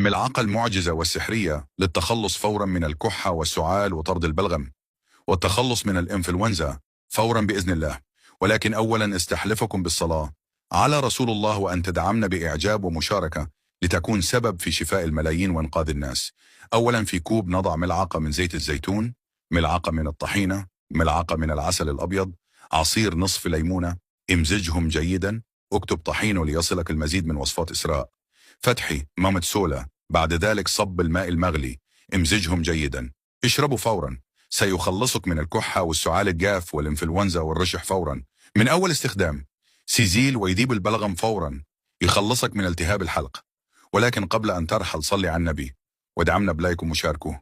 الملعقة المعجزة والسحرية للتخلص فورا من الكحة والسعال وطرد البلغم، والتخلص من الإنفلونزا فورا بإذن الله. ولكن أولا استحلفكم بالصلاة على رسول الله وأن تدعمنا بإعجاب ومشاركة لتكون سبب في شفاء الملايين وإنقاذ الناس. أولا في كوب نضع ملعقة من زيت الزيتون، ملعقة من الطحينة، ملعقة من العسل الأبيض، عصير نصف ليمونة. امزجهم جيدا. اكتب طحينه ليصلك المزيد من وصفات إسراء فتحي مامة سولا. بعد ذلك صب الماء المغلي، امزجهم جيدا، اشربوا فورا. سيخلصك من الكحة والسعال الجاف والإنفلونزا والرشح فورا من أول استخدام. سيزيل ويذيب البلغم فورا، يخلصك من التهاب الحلق. ولكن قبل أن ترحل صلي على النبي وادعمنا بلايك ومشاركه.